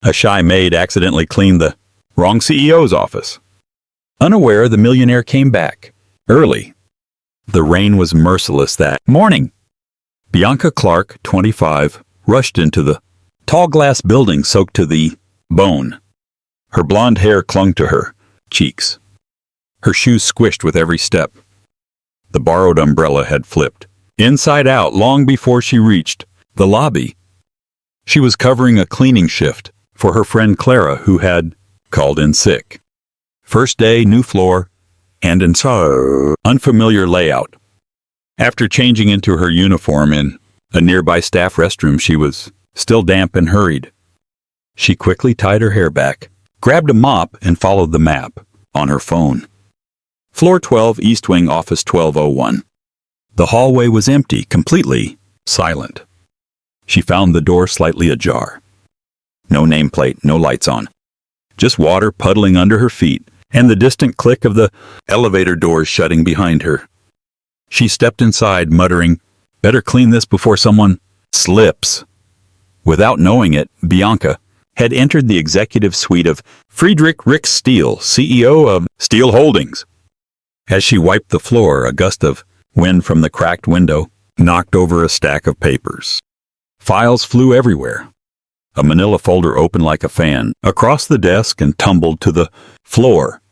A shy maid accidentally cleaned the wrong CEO's office. Unaware, the millionaire came back. Early. The rain was merciless that morning. Bianca Clark, 25, rushed into the tall glass building soaked to the bone. Her blonde hair clung to her cheeks. Her shoes squished with every step. The borrowed umbrella had flipped inside out long before she reached the lobby. She was covering a cleaning shift for her friend Clara, who had called in sick. First day, new floor, and an unfamiliar layout. After changing into her uniform in a nearby staff restroom, she was still damp and hurried. She quickly tied her hair back, grabbed a mop, and followed the map on her phone. Floor 12, East Wing, Office 1201. The hallway was empty, completely silent. She found the door slightly ajar. No nameplate, no lights on. Just water puddling under her feet and the distant click of the elevator doors shutting behind her. She stepped inside, muttering, "Better clean this before someone slips." Without knowing it, Bianca had entered the executive suite of Friedrich Rick Steele, CEO of Steele Holdings. As she wiped the floor, a gust of wind from the cracked window knocked over a stack of papers. Files flew everywhere. A manila folder opened like a fan across the desk and tumbled to the floor.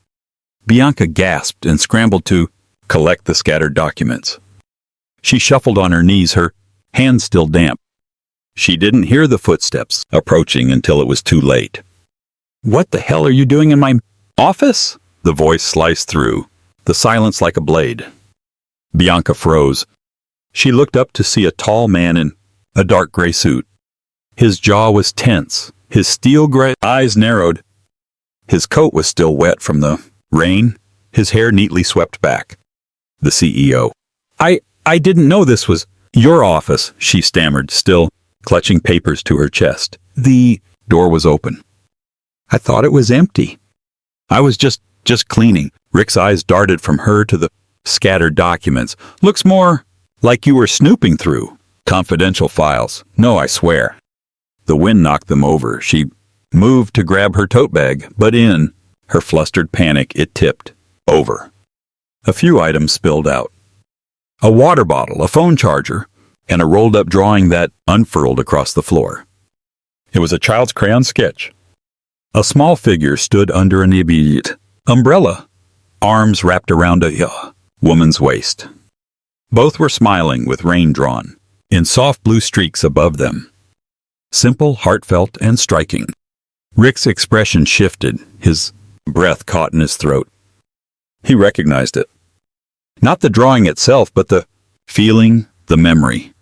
Bianca gasped and scrambled to collect the scattered documents. She shuffled on her knees, her hands still damp. She didn't hear the footsteps approaching until it was too late. "What the hell are you doing in my office?" The voice sliced through the silence like a blade. Bianca froze. She looked up to see a tall man in a dark gray suit. His jaw was tense, his steel gray eyes narrowed. His coat was still wet from the rain, his hair neatly swept back. The CEO. I didn't know this was your office," she stammered, still clutching papers to her chest. The door was open. "I thought it was empty." "I was just cleaning." Rick's eyes darted from her to the scattered documents. "Looks more like you were snooping through confidential files." "No, I swear." The wind knocked them over. She moved to grab her tote bag, but in her flustered panic, it tipped over. A few items spilled out. A water bottle, a phone charger, and a rolled-up drawing that unfurled across the floor. It was a child's crayon sketch. A small figure stood under an immediate umbrella, arms wrapped around a woman's waist. Both were smiling with rain drawn in soft blue streaks above them. Simple, heartfelt, and striking. Rick's expression shifted, his breath caught in his throat. He recognized it. Not the drawing itself, but the feeling, the memory.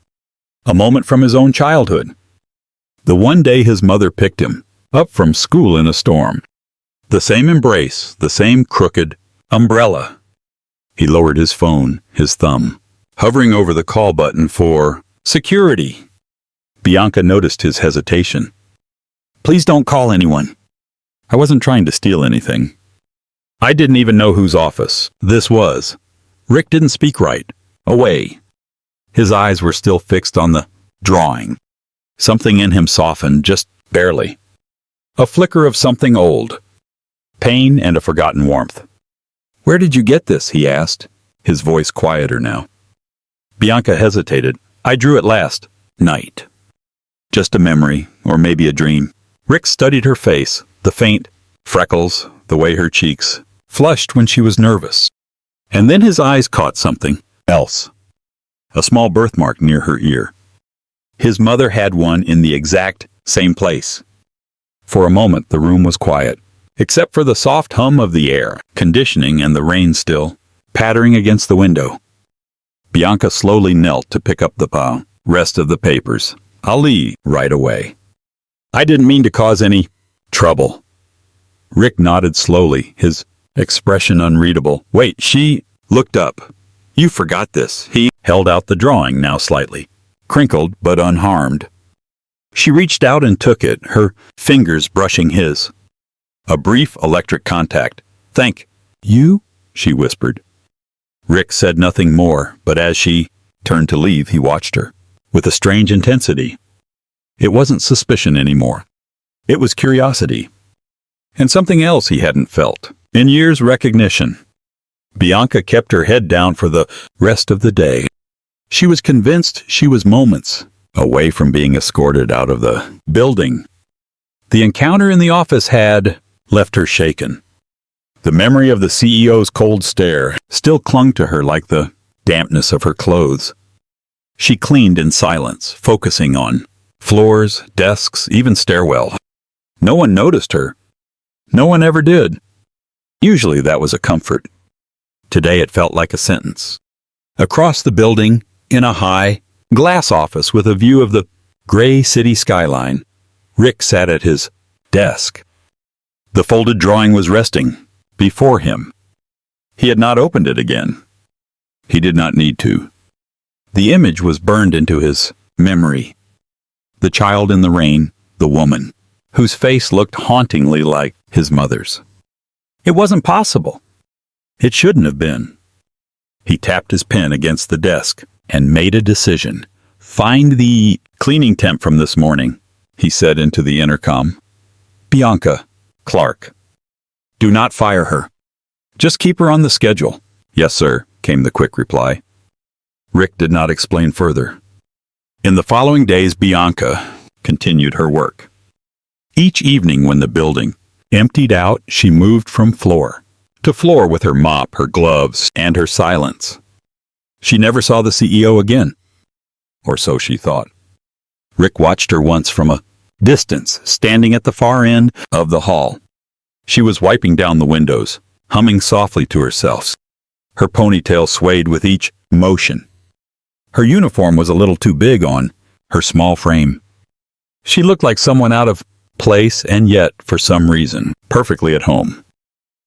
A moment from his own childhood. The one day his mother picked him up from school in a storm. The same embrace, the same crooked umbrella. He lowered his phone, his thumb, hovering over the call button for security. Bianca noticed his hesitation. "Please don't call anyone." "I wasn't trying to steal anything." I didn't even know whose office this was. Rick didn't speak right. Away. His eyes were still fixed on the drawing. Something in him softened, just barely. A flicker of something old. Pain and a forgotten warmth. "Where did you get this?" he asked, his voice quieter now. Bianca hesitated. "I drew it last night." Just a memory, or maybe a dream. Rick studied her face, the faint freckles, the way her cheeks flushed when she was nervous. And then his eyes caught something else. A small birthmark near her ear. His mother had one in the exact same place. For a moment the room was quiet, except for the soft hum of the air conditioning and the rain still pattering against the window. Bianca slowly knelt to pick up the rest of the papers. "I'll leave right away. I didn't mean to cause any trouble." Rick nodded slowly, his expression unreadable. "Wait," she looked up. "You forgot this." He held out the drawing, now slightly crinkled but unharmed. She reached out and took it, her fingers brushing his. A brief electric contact. "Thank you," she whispered. Rick said nothing more, but as she turned to leave, he watched her with a strange intensity. It wasn't suspicion anymore. It was curiosity. And something else he hadn't felt in years: recognition. Bianca kept her head down for the rest of the day. She was convinced she was moments away from being escorted out of the building. The encounter in the office had left her shaken. The memory of the CEO's cold stare still clung to her like the dampness of her clothes. She cleaned in silence, focusing on floors, desks, even stairwell. No one noticed her. No one ever did. Usually that was a comfort. Today it felt like a sentence. Across the building, in a high, glass office with a view of the gray city skyline, Rick sat at his desk. The folded drawing was resting before him. He had not opened it again. He did not need to. The image was burned into his memory. The child in the rain, the woman, whose face looked hauntingly like his mother's. It wasn't possible. It shouldn't have been. He tapped his pen against the desk and made a decision. "Find the cleaning temp from this morning," he said into the intercom. "Bianca Clark. Do not fire her. Just keep her on the schedule." "Yes, sir," came the quick reply. Rick did not explain further. In the following days, Bianca continued her work. Each evening when the building emptied out, she moved from floor to floor with her mop, her gloves, and her silence. She never saw the CEO again, or so she thought. Rick watched her once from a distance, standing at the far end of the hall. She was wiping down the windows, humming softly to herself. Her ponytail swayed with each motion. Her uniform was a little too big on her small frame. She looked like someone out of place and yet, for some reason, perfectly at home.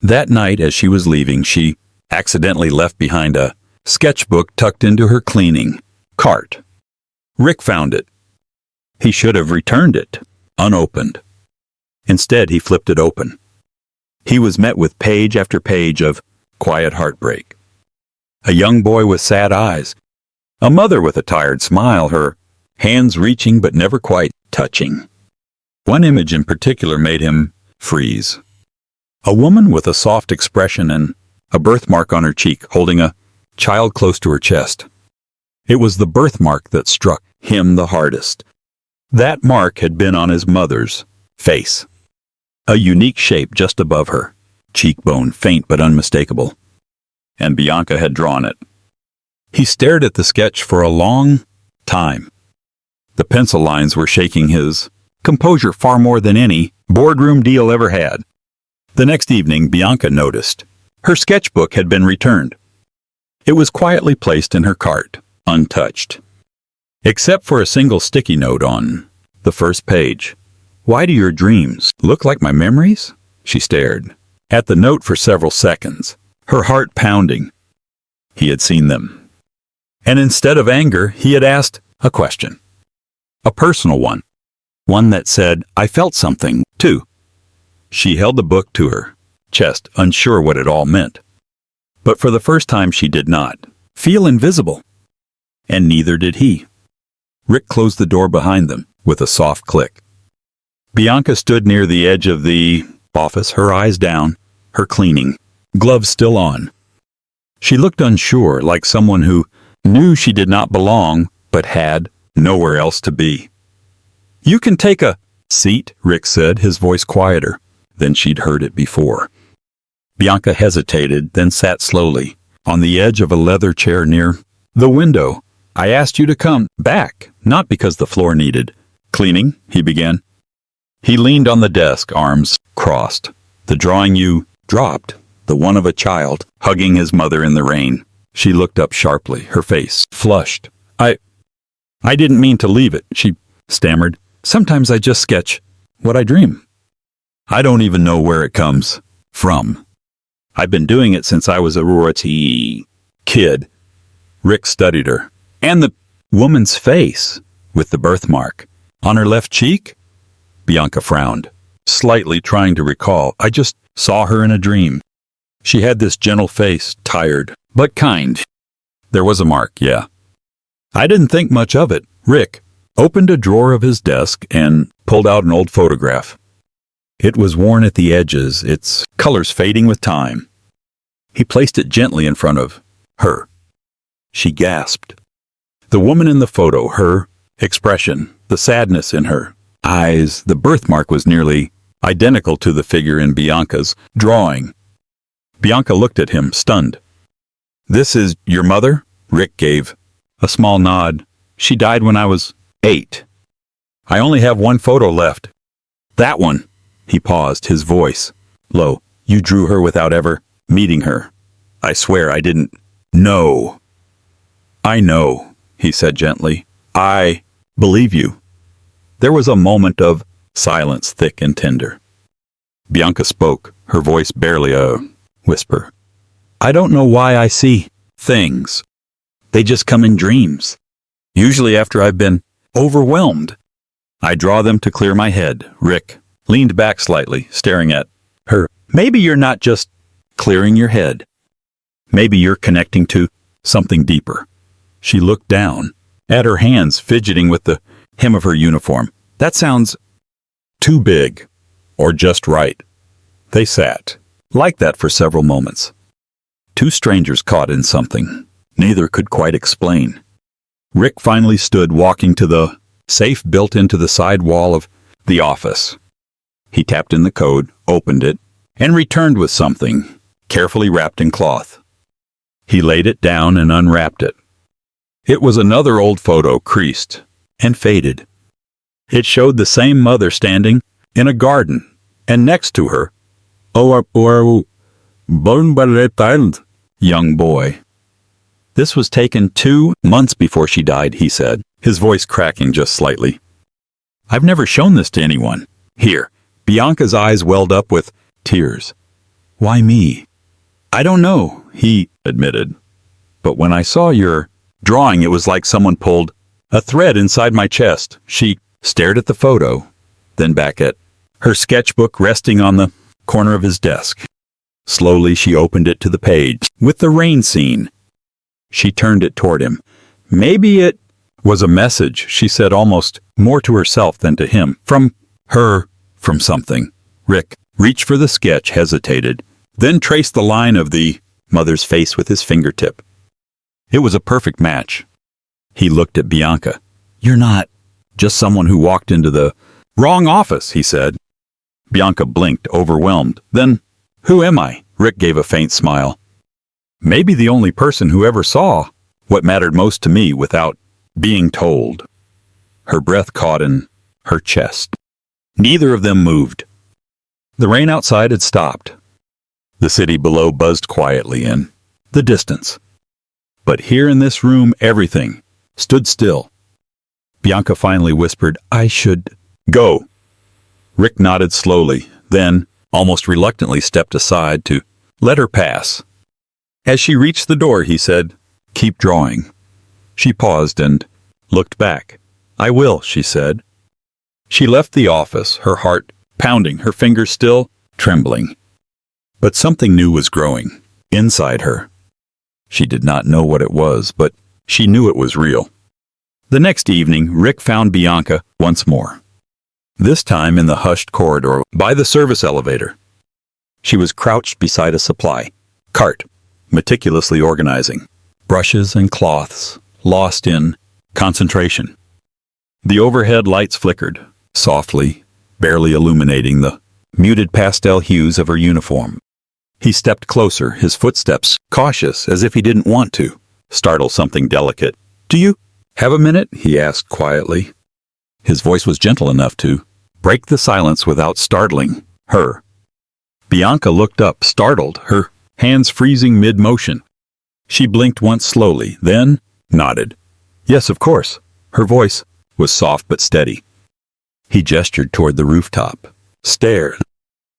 That night, as she was leaving, she accidentally left behind a sketchbook tucked into her cleaning cart. Rick found it. He should have returned it, unopened. Instead, he flipped it open. He was met with page after page of quiet heartbreak. A young boy with sad eyes. A mother with a tired smile, her hands reaching but never quite touching. One image in particular made him freeze. A woman with a soft expression and a birthmark on her cheek, holding a child close to her chest. It was the birthmark that struck him the hardest. That mark had been on his mother's face. A unique shape just above her, cheekbone faint but unmistakable. And Bianca had drawn it. He stared at the sketch for a long time. The pencil lines were shaking his composure far more than any boardroom deal ever had. The next evening, Bianca noticed her sketchbook had been returned. It was quietly placed in her cart, untouched, except for a single sticky note on the first page. "Why do your dreams look like my memories?" She stared at the note for several seconds, her heart pounding. He had seen them. And instead of anger, he had asked a question. A personal one. One that said, "I felt something, too." She held the book to her chest, unsure what it all meant. But for the first time she did not feel invisible. And neither did he. Rick closed the door behind them with a soft click. Bianca stood near the edge of the office, her eyes down, her cleaning gloves still on. She looked unsure, like someone who knew she did not belong, but had nowhere else to be. "You can take a seat," Rick said, his voice quieter than she'd heard it before. Bianca hesitated, then sat slowly on the edge of a leather chair near the window. "I asked you to come back, not because the floor needed cleaning," he began. He leaned on the desk, arms crossed. "The drawing you dropped, the one of a child hugging his mother in the rain." She looked up sharply, her face flushed. I didn't mean to leave it," she stammered. "Sometimes I just sketch what I dream. I don't even know where it comes from. I've been doing it since I was a royalty kid." Rick studied her. "And the woman's face with the birthmark on her left cheek?" Bianca frowned, slightly trying to recall. "I just saw her in a dream. She had this gentle face, tired, but kind. There was a mark, yeah." "I didn't think much of it." Rick opened a drawer of his desk and pulled out an old photograph. It was worn at the edges, its colors fading with time. He placed it gently in front of her. She gasped. The woman in the photo, her expression, the sadness in her eyes, the birthmark was nearly identical to the figure in Bianca's drawing. Bianca looked at him, stunned. "This is your mother?" Rick gave a small nod. "She died when I was 8. I only have one photo left. That one." He paused, his voice low. "You drew her without ever meeting her. I swear I didn't know." "I know," he said gently. "I believe you." There was a moment of silence, thick and tender. Bianca spoke, her voice barely a whisper. "I don't know why I see things. They just come in dreams. Usually after I've been overwhelmed. I draw them to clear my head." Rick leaned back slightly, staring at her. "Maybe you're not just clearing your head. Maybe you're connecting to something deeper." She looked down at her hands, fidgeting with the hem of her uniform. "That sounds too big, or just right." They sat like that for several moments. Two strangers caught in something neither could quite explain. Rick finally stood, walking to the safe built into the side wall of the office. He tapped in the code, opened it, and returned with something carefully wrapped in cloth. He laid it down and unwrapped it. It was another old photo, creased and faded. It showed the same mother standing in a garden, and next to her, young boy. "This was taken 2 months before she died," he said, his voice cracking just slightly. "I've never shown this to anyone. Here." Bianca's eyes welled up with tears. "Why me?" "I don't know," he admitted. "But when I saw your drawing, it was like someone pulled a thread inside my chest." She stared at the photo, then back at her sketchbook resting on the corner of his desk. Slowly she opened it to the page with the rain scene. She turned it toward him. "Maybe it was a message," she said, almost more to herself than to him. "From her, from something." Rick reached for the sketch, hesitated, then traced the line of the mother's face with his fingertip. It was a perfect match. He looked at Bianca. "You're not just someone who walked into the wrong office," he said. Bianca blinked, overwhelmed. "Then who am I?" Rick gave a faint smile. "Maybe the only person who ever saw what mattered most to me without being told." Her breath caught in her chest. Neither of them moved. The rain outside had stopped. The city below buzzed quietly in the distance. But here in this room, everything stood still. Bianca finally whispered, "I should go." Rick nodded slowly, then, almost reluctantly, stepped aside to let her pass. As she reached the door, he said, "Keep drawing." She paused and looked back. "I will," she said. She left the office, her heart pounding, her fingers still trembling. But something new was growing inside her. She did not know what it was, but she knew it was real. The next evening, Rick found Bianca once more. This time in the hushed corridor by the service elevator. She was crouched beside a supply cart, meticulously organizing brushes and cloths, lost in concentration. The overhead lights flickered, softly, barely illuminating the muted pastel hues of her uniform. He stepped closer, his footsteps cautious, as if he didn't want to startle something delicate. "Do you have a minute?" he asked quietly. His voice was gentle enough to break the silence without startling her. Bianca looked up, startled, her hands freezing mid-motion. She blinked once slowly, then nodded. "Yes, of course." Her voice was soft but steady. He gestured toward the rooftop, stared.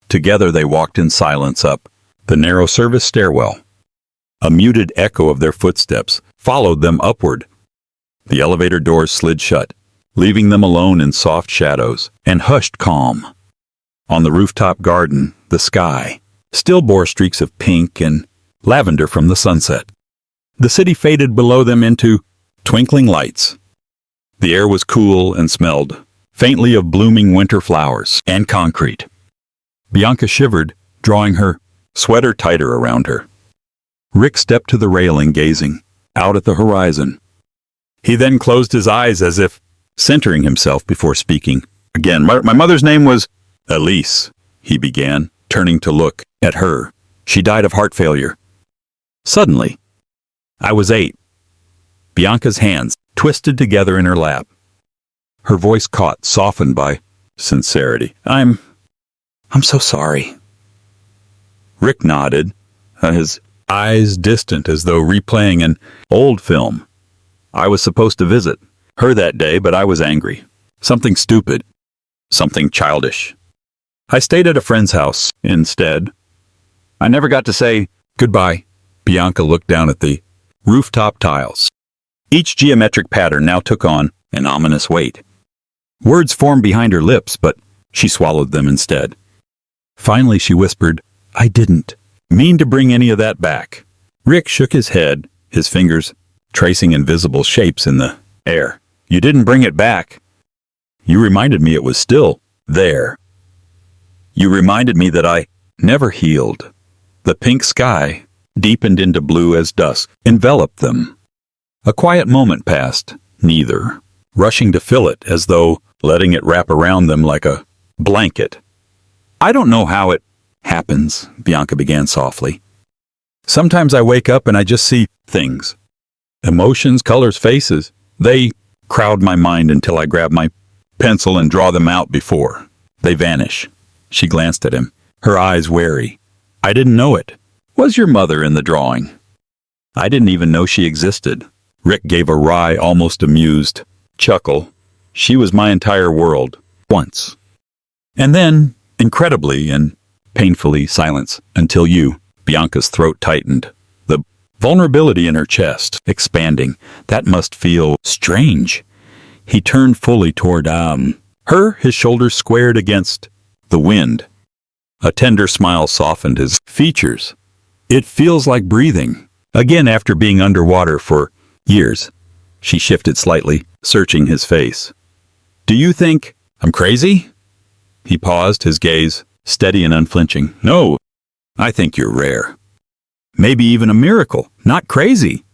Together they walked in silence up the narrow service stairwell. A muted echo of their footsteps followed them upward. The elevator doors slid shut, leaving them alone in soft shadows and hushed calm. On the rooftop garden, the sky still bore streaks of pink and lavender from the sunset. The city faded below them into twinkling lights. The air was cool and smelled faintly of blooming winter flowers and concrete. Bianca shivered, drawing her sweater tighter around her. Rick stepped to the railing, gazing out at the horizon. He then closed his eyes as if centering himself before speaking. Again, my mother's name was Elise, he began, turning to look at her. She died of heart failure. Suddenly, I was 8. Bianca's hands twisted together in her lap. Her voice caught, softened by sincerity. I'm so sorry. Rick nodded, his eyes distant as though replaying an old film. I was supposed to visit her that day, but I was angry. Something stupid. Something childish. I stayed at a friend's house instead. I never got to say goodbye. Bianca looked down at the rooftop tiles. Each geometric pattern now took on an ominous weight. Words formed behind her lips, but she swallowed them instead. Finally, she whispered, I didn't mean to bring any of that back. Rick shook his head, his fingers tracing invisible shapes in the air. You didn't bring it back. You reminded me it was still there. You reminded me that I never healed. The pink sky deepened into blue as dusk enveloped them. A quiet moment passed, neither rushing to fill it, as though letting it wrap around them like a blanket. I don't know how it happens, Bianca began softly. Sometimes I wake up and I just see things. Emotions, colors, faces. They crowd my mind until I grab my pencil and draw them out before they vanish. She glanced at him, her eyes wary. I didn't know it. Was your mother in the drawing? I didn't even know she existed. Rick gave a wry, almost amused chuckle. She was my entire world, once. And then, incredibly and painfully, silence until you. Bianca's throat tightened. The vulnerability in her chest expanding. That must feel strange. He turned fully toward her, his shoulders squared against the wind. A tender smile softened his features. It feels like breathing. Again, after being underwater for years. She shifted slightly, searching his face. Do you think I'm crazy? He paused, his gaze steady and unflinching. No, I think you're rare. Maybe even a miracle, not crazy.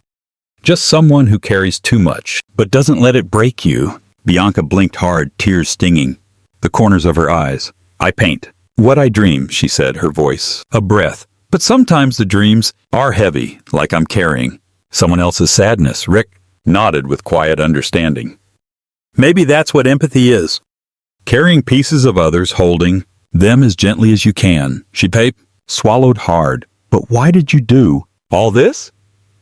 Just someone who carries too much, but doesn't let it break you. Bianca blinked hard, tears stinging the corners of her eyes. I paint what I dream, she said, her voice a breath. But sometimes the dreams are heavy, like I'm carrying someone else's sadness. Rick nodded with quiet understanding. Maybe that's what empathy is. Carrying pieces of others, holding them as gently as you can. She swallowed hard. But why did you do all this?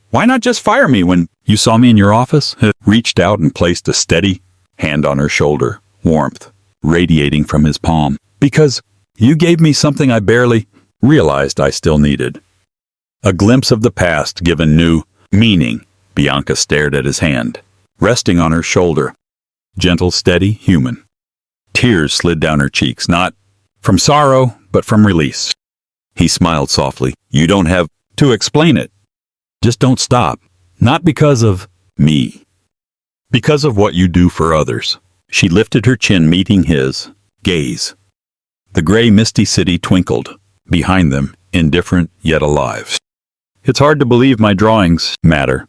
Why not just fire me when you saw me in your office? He reached out and placed a steady hand on her shoulder, warmth radiating from his palm. Because you gave me something I barely realized I still needed. A glimpse of the past given new meaning. Bianca stared at his hand, resting on her shoulder. Gentle, steady, human. Tears slid down her cheeks, not from sorrow, but from release. He smiled softly. You don't have to explain it. Just don't stop. Not because of me. Because of what you do for others. She lifted her chin, meeting his gaze. The gray, misty city twinkled behind them, indifferent yet alive. It's hard to believe my drawings matter.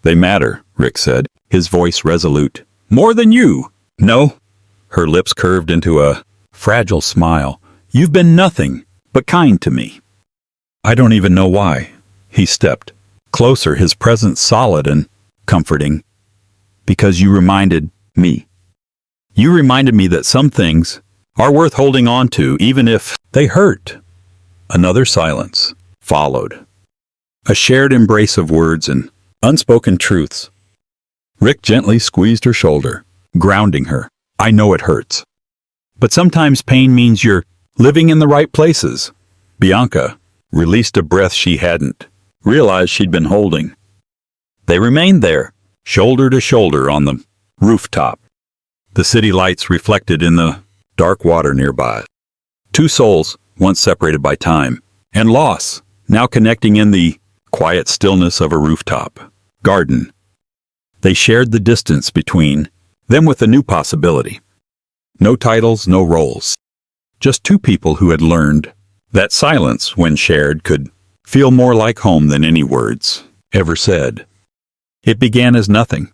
They matter, Rick said, his voice resolute. More than you. No. Her lips curved into a fragile smile. You've been nothing but kind to me. I don't even know why. He stepped closer, his presence solid and comforting. Because you reminded me. You reminded me that some things are worth holding on to, even if they hurt. Another silence followed. A shared embrace of words and unspoken truths. Rick gently squeezed her shoulder, grounding her. I know it hurts. But sometimes pain means you're living in the right places. Bianca released a breath she hadn't realized she'd been holding. They remained there, shoulder to shoulder on the rooftop. The city lights reflected in the dark water nearby. Two souls, once separated by time and loss, now connecting in the quiet stillness of a rooftop garden. They shared the distance between them with a new possibility. No titles, no roles. Just two people who had learned that silence, when shared, could feel more like home than any words ever said. It began as nothing.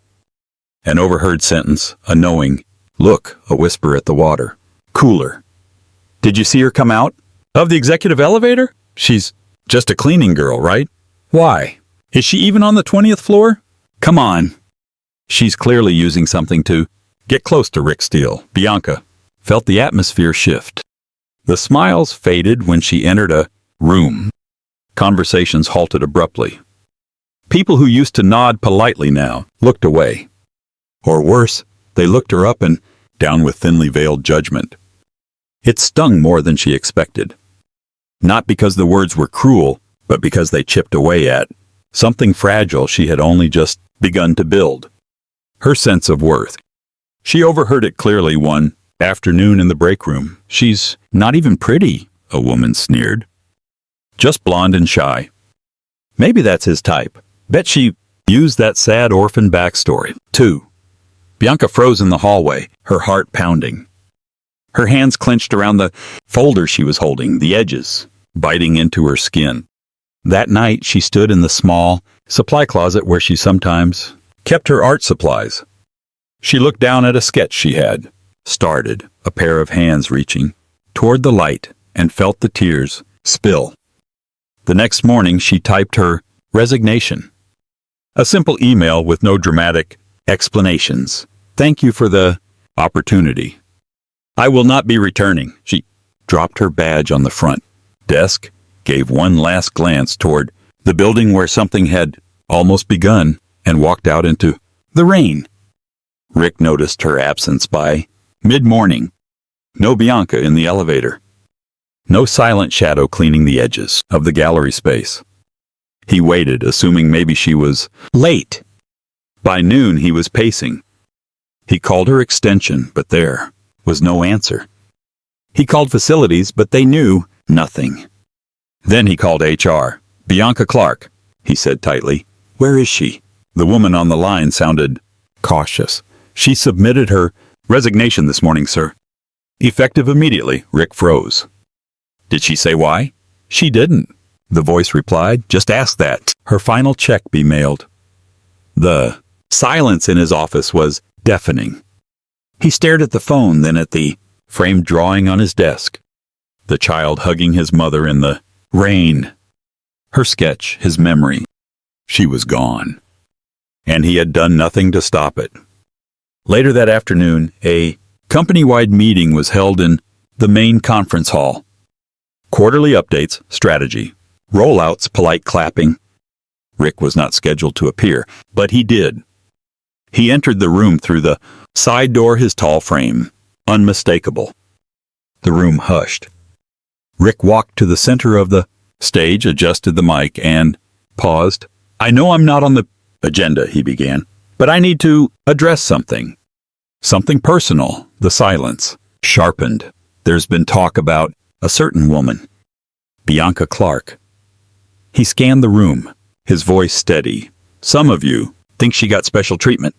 An overheard sentence, a knowing look, a whisper at the water. Cooler. Did you see her come out of the executive elevator? She's just a cleaning girl, right? Why? Is she even on the 20th floor? Come on. She's clearly using something to get close to Rick Steele. Bianca felt the atmosphere shift. The smiles faded when she entered a room. Conversations halted abruptly. People who used to nod politely now looked away. Or worse, they looked her up and down with thinly veiled judgment. It stung more than she expected. Not because the words were cruel, but because they chipped away at something fragile she had only just begun to build. Her sense of worth. She overheard it clearly one afternoon in the break room. She's not even pretty, a woman sneered. Just blonde and shy. Maybe that's his type. Bet she used that sad orphan backstory, too. Bianca froze in the hallway, her heart pounding. Her hands clenched around the folder she was holding, the edges biting into her skin. That night, she stood in the small supply closet where she sometimes kept her art supplies. She looked down at a sketch she had started, a pair of hands reaching toward the light, and felt the tears spill. The next morning, she typed her resignation. A simple email with no dramatic explanations. Thank you for the opportunity. I will not be returning. She dropped her badge on the front desk, gave one last glance toward the building where something had almost begun, and walked out into the rain. Rick noticed her absence by mid-morning. No Bianca in the elevator. No silent shadow cleaning the edges of the gallery space. He waited, assuming maybe she was late. By noon, he was pacing. He called her extension, but there was no answer. He called facilities, but they knew nothing. Then he called HR. Bianca Clark, he said tightly. Where is she? The woman on the line sounded cautious. She submitted her resignation this morning, sir. Effective immediately. Rick froze. Did she say why? She didn't, the voice replied. Just ask that her final check be mailed. The silence in his office was deafening. He stared at the phone, then at the framed drawing on his desk. The child hugging his mother in the rain. Her sketch, his memory. She was gone. And he had done nothing to stop it. Later that afternoon, a company-wide meeting was held in the main conference hall. Quarterly updates, strategy, rollouts, polite clapping. Rick was not scheduled to appear, but he did. He entered the room through the side door, his tall frame unmistakable. The room hushed. Rick walked to the center of the stage, adjusted the mic, and paused. I know I'm not on the agenda, he began, but I need to address something. Something personal. The silence sharpened. There's been talk about a certain woman, Bianca Clark. He scanned the room, his voice steady. Some of you think she got special treatment.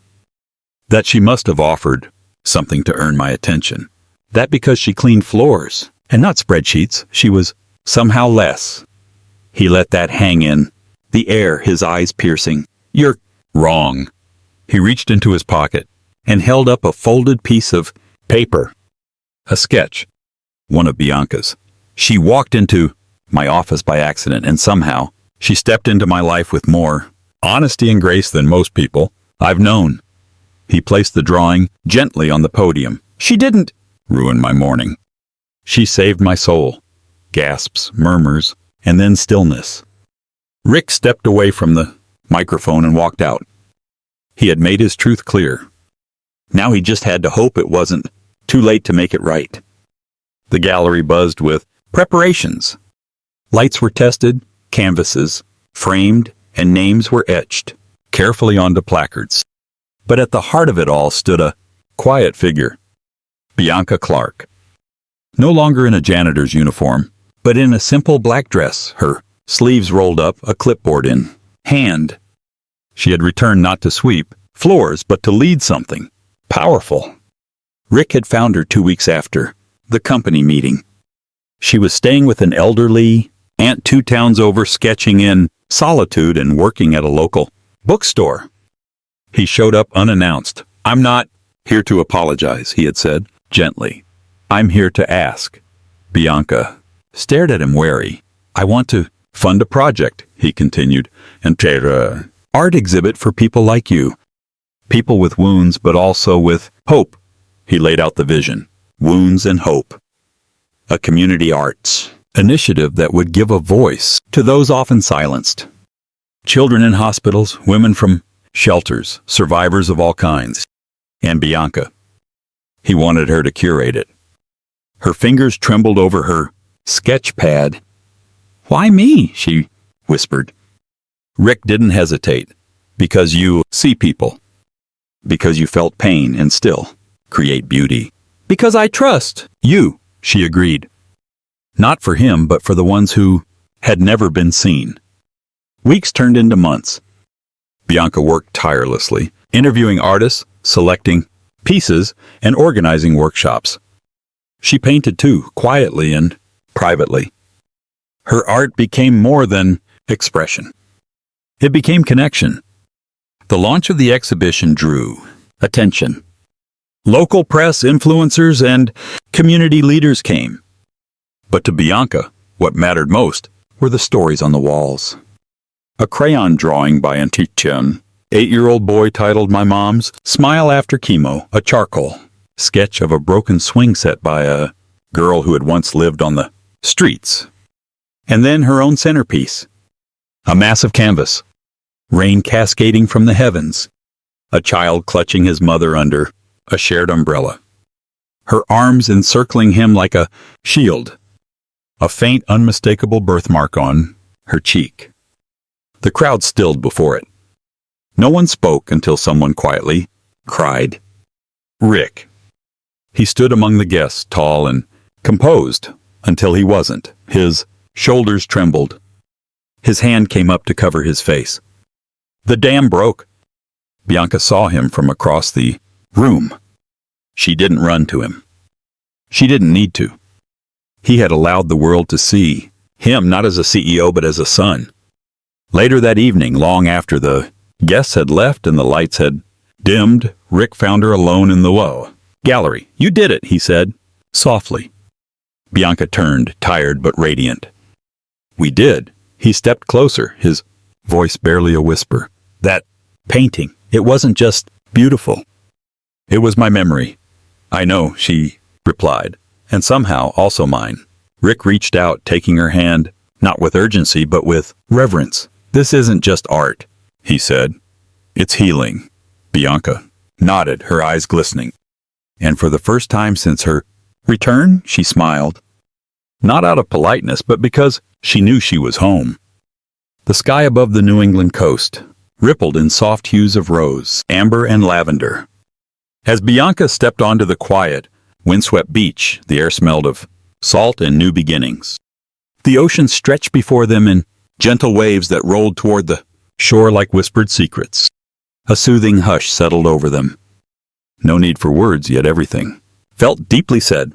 That she must have offered something to earn my attention. That because she cleaned floors and not spreadsheets, she was somehow less. He let that hang in the air, his eyes piercing. You're wrong. He reached into his pocket and held up a folded piece of paper. A sketch. One of Bianca's. She walked into my office by accident, and somehow she stepped into my life with more honesty and grace than most people I've known. He placed the drawing gently on the podium. She didn't ruin my morning. She saved my soul. Gasps, murmurs, and then stillness. Rick stepped away from the microphone and walked out. He had made his truth clear. Now he just had to hope it wasn't too late to make it right. The gallery buzzed with preparations. Lights were tested, canvases framed, and names were etched carefully onto placards. But at the heart of it all stood a quiet figure. Bianca Clark. No longer in a janitor's uniform, but in a simple black dress, her sleeves rolled up, a clipboard in hand. She had returned not to sweep floors, but to lead something powerful. Rick had found her 2 weeks after the company meeting. She was staying with an elderly aunt 2 towns over, sketching in solitude and working at a local bookstore. He showed up unannounced. "I'm not here to apologize," he had said, gently. "I'm here to ask." Bianca stared at him wary. "I want to fund a project," he continued, "and art exhibit for people like you. People with wounds, but also with hope." He laid out the vision. Wounds and hope. A community arts initiative that would give a voice to those often silenced. Children in hospitals, women from shelters, survivors of all kinds. And Bianca. He wanted her to curate it. Her fingers trembled over her sketch pad. "Why me?" she whispered. Rick didn't hesitate. "Because you see people. Because you felt pain and still create beauty. Because I trust you," she agreed. Not for him, but for the ones who had never been seen. Weeks turned into months. Bianca worked tirelessly, interviewing artists, selecting pieces, and organizing workshops. She painted too, quietly and privately. Her art became more than expression. It became connection. The launch of the exhibition drew attention. Local press, influencers, and community leaders came. But to Bianca, what mattered most were the stories on the walls. A crayon drawing by an 8-year-old boy titled "My Mom's Smile After Chemo," a charcoal sketch of a broken swing set by a girl who had once lived on the streets. And then her own centerpiece, a massive canvas, rain cascading from the heavens, a child clutching his mother under a shared umbrella, her arms encircling him like a shield, a faint, unmistakable birthmark on her cheek. The crowd stilled before it. No one spoke until someone quietly cried, "Rick." He stood among the guests, tall and composed, until he wasn't. His shoulders trembled. His hand came up to cover his face. The dam broke. Bianca saw him from across the room. She didn't run to him. She didn't need to. He had allowed the world to see him not as a CEO but as a son. Later that evening, long after the guests had left and the lights had dimmed, Rick found her alone in the gallery. "You did it," he said, softly. Bianca turned, tired but radiant. "We did." He stepped closer, his voice barely a whisper. "That painting, it wasn't just beautiful. It was my memory." "I know," she replied, "and somehow also mine." Rick reached out, taking her hand, not with urgency, but with reverence. "This isn't just art," he said. "It's healing." Bianca nodded, her eyes glistening. And for the first time since her return, she smiled. Not out of politeness, but because she knew she was home. The sky above the New England coast rippled in soft hues of rose, amber, and lavender. As Bianca stepped onto the quiet, windswept beach, the air smelled of salt and new beginnings. The ocean stretched before them in gentle waves that rolled toward the shore like whispered secrets. A soothing hush settled over them. No need for words, yet everything felt deeply said.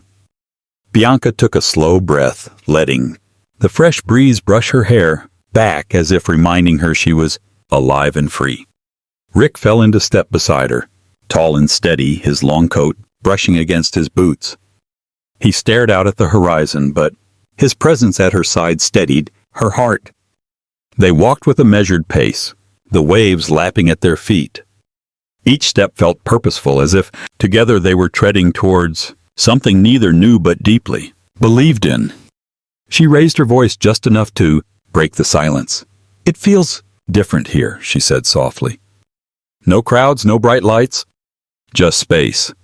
Bianca took a slow breath, letting the fresh breeze brush her hair back as if reminding her she was alive and free. Rick fell into step beside her, tall and steady, his long coat brushing against his boots. He stared out at the horizon, but his presence at her side steadied her heart. They walked with a measured pace, the waves lapping at their feet. Each step felt purposeful, as if together they were treading towards something neither knew but deeply believed in. She raised her voice just enough to break the silence. "It feels different here," she said softly. "No crowds, no bright lights, just space."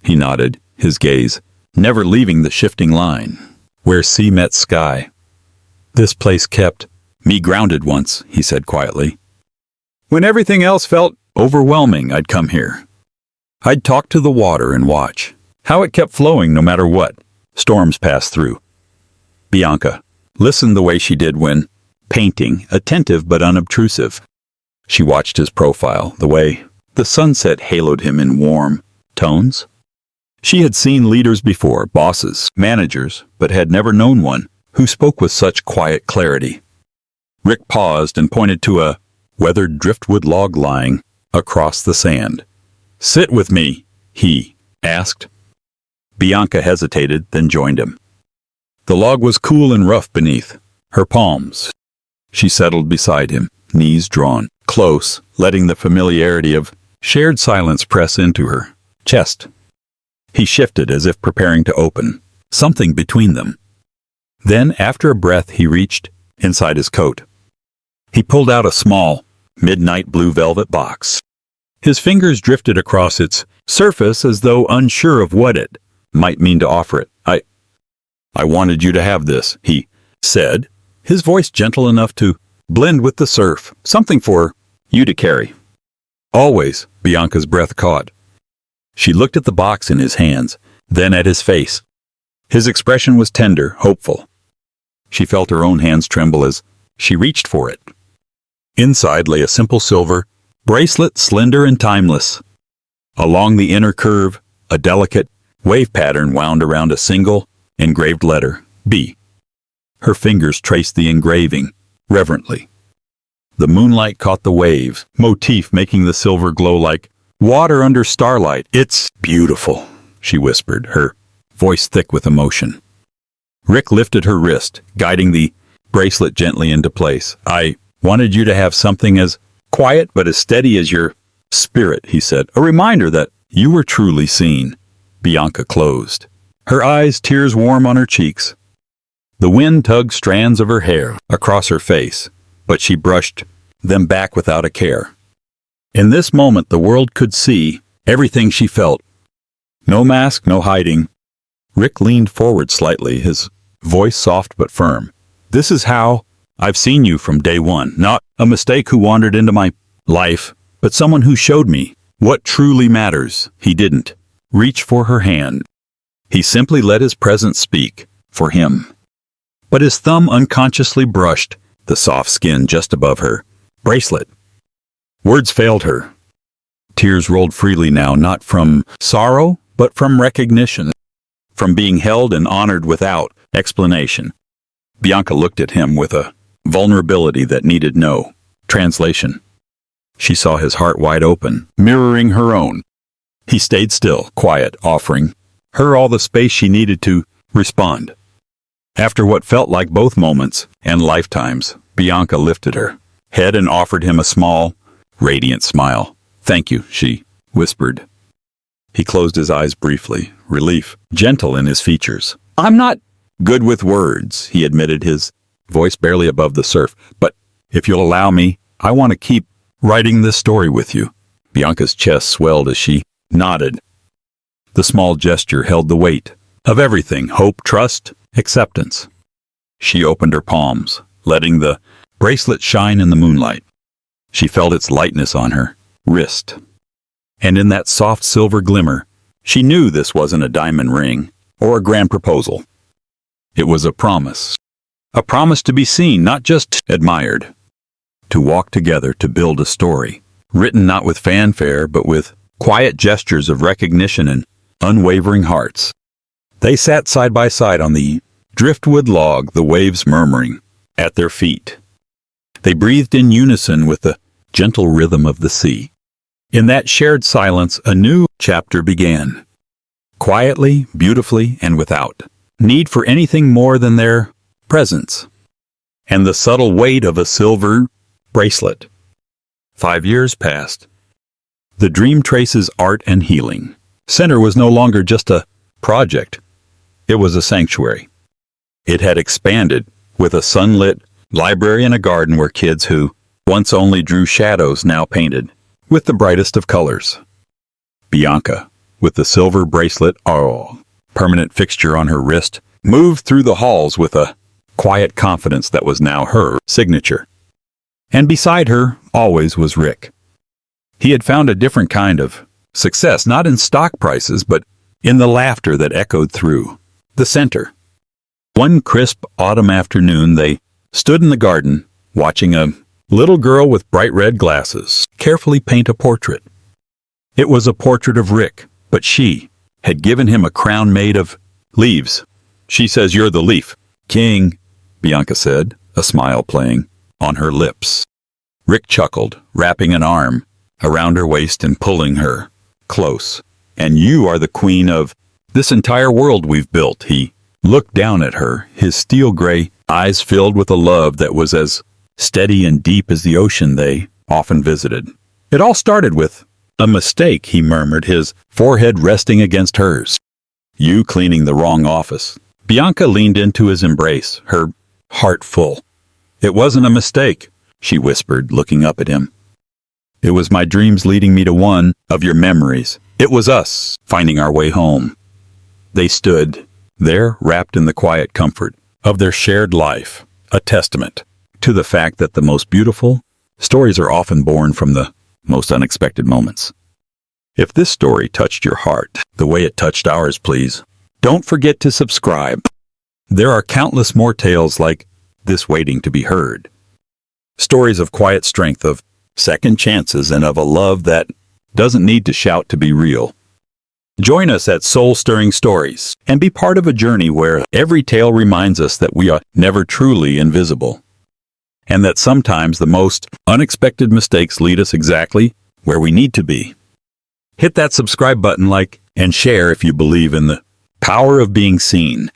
He nodded, his gaze never leaving the shifting line, where sea met sky. "This place kept me grounded once," he said quietly. "When everything else felt overwhelming, I'd come here. I'd talk to the water and watch how it kept flowing no matter what storms passed through." Bianca listened the way she did when painting, attentive but unobtrusive. She watched his profile, the way the sunset haloed him in warm tones. She had seen leaders before, bosses, managers, but had never known one who spoke with such quiet clarity. Rick paused and pointed to a weathered driftwood log lying across the sand. "Sit with me," he asked. Bianca hesitated, then joined him. The log was cool and rough beneath her palms. She settled beside him, knees drawn close, letting the familiarity of shared silence press into her chest. He shifted as if preparing to open something between them. Then, after a breath, he reached inside his coat. He pulled out a small, midnight blue velvet box. His fingers drifted across its surface as though unsure of what it might mean to offer it. I wanted you to have this," he said, his voice gentle enough to blend with the surf. "Something for you to carry." "Always," Bianca's breath caught. She looked at the box in his hands, then at his face. His expression was tender, hopeful. She felt her own hands tremble as she reached for it. Inside lay a simple silver bracelet, slender and timeless. Along the inner curve, a delicate wave pattern wound around a single, engraved letter, B. Her fingers traced the engraving, reverently. The moonlight caught the wave motif, making the silver glow like water under starlight. "It's beautiful," she whispered, her voice thick with emotion. Rick lifted her wrist, guiding the bracelet gently into place. "I wanted you to have something as quiet but as steady as your spirit," he said. "A reminder that you were truly seen." Bianca closed, her eyes tears warm on her cheeks. The wind tugged strands of her hair across her face, but she brushed them back without a care. In this moment, the world could see everything she felt. No mask, no hiding. Rick leaned forward slightly, his voice soft but firm. "This is how I've seen you from day one. Not a mistake who wandered into my life, but someone who showed me what truly matters." He didn't reach for her hand. He simply let his presence speak for him. But his thumb unconsciously brushed the soft skin just above her bracelet. Words failed her. Tears rolled freely now, not from sorrow, but from recognition, from being held and honored without explanation. Bianca looked at him with a vulnerability that needed no translation. She saw his heart wide open, mirroring her own. He stayed still, quiet, offering her all the space she needed to respond. After what felt like both moments and lifetimes, Bianca lifted her head and offered him a small, radiant smile. "Thank you," she whispered. He closed his eyes briefly, relief gentle in his features. "I'm not good with words," he admitted, his voice barely above the surf. "But if you'll allow me, I want to keep writing this story with you." Bianca's chest swelled as she nodded. The small gesture held the weight of everything: hope, trust, acceptance. She opened her palms, letting the bracelet shine in the moonlight. She felt its lightness on her wrist. And in that soft silver glimmer, she knew this wasn't a diamond ring or a grand proposal. It was a promise to be seen, not just admired. To walk together, to build a story, written not with fanfare, but with quiet gestures of recognition and unwavering hearts. They sat side by side on the driftwood log, the waves murmuring at their feet. They breathed in unison with the gentle rhythm of the sea. In that shared silence, a new chapter began. Quietly, beautifully, and without need for anything more than their presence and the subtle weight of a silver bracelet. 5 years passed. The dream traces art and healing. Center was no longer just a project. It was a sanctuary. It had expanded with a sunlit library and a garden where kids who once only drew shadows now painted with the brightest of colors. Bianca, with the silver bracelet, permanent fixture on her wrist, moved through the halls with a quiet confidence that was now her signature. And beside her always was Rick. He had found a different kind of success, not in stock prices, but in the laughter that echoed through the center. One crisp autumn afternoon, they stood in the garden, watching a little girl with bright red glasses carefully paint a portrait. It was a portrait of Rick, but she had given him a crown made of leaves. She says you're the leaf. King, Bianca said, a smile playing on her lips. Rick chuckled, wrapping an arm around her waist and pulling her close. And you are the queen of this entire world we've built. He looked down at her, his steel gray eyes filled with a love that was as steady and deep as the ocean they often visited. It all started with a mistake, he murmured, his forehead resting against hers. You cleaning the wrong office. Bianca leaned into his embrace, her heart full. It wasn't a mistake, she whispered, looking up at him. It was my dreams leading me to one of your memories. It was us finding our way home. They stood there, wrapped in the quiet comfort of their shared life, a testament to the fact that the most beautiful stories are often born from the most unexpected moments. If this story touched your heart the way it touched ours, please don't forget to subscribe. There are countless more tales like this waiting to be heard. Stories of quiet strength, of second chances, and of a love that doesn't need to shout to be real. Join us at Soul-Stirring Stories and be part of a journey where every tale reminds us that we are never truly invisible, and that sometimes the most unexpected mistakes lead us exactly where we need to be. Hit that subscribe button, like, and share if you believe in the power of being seen.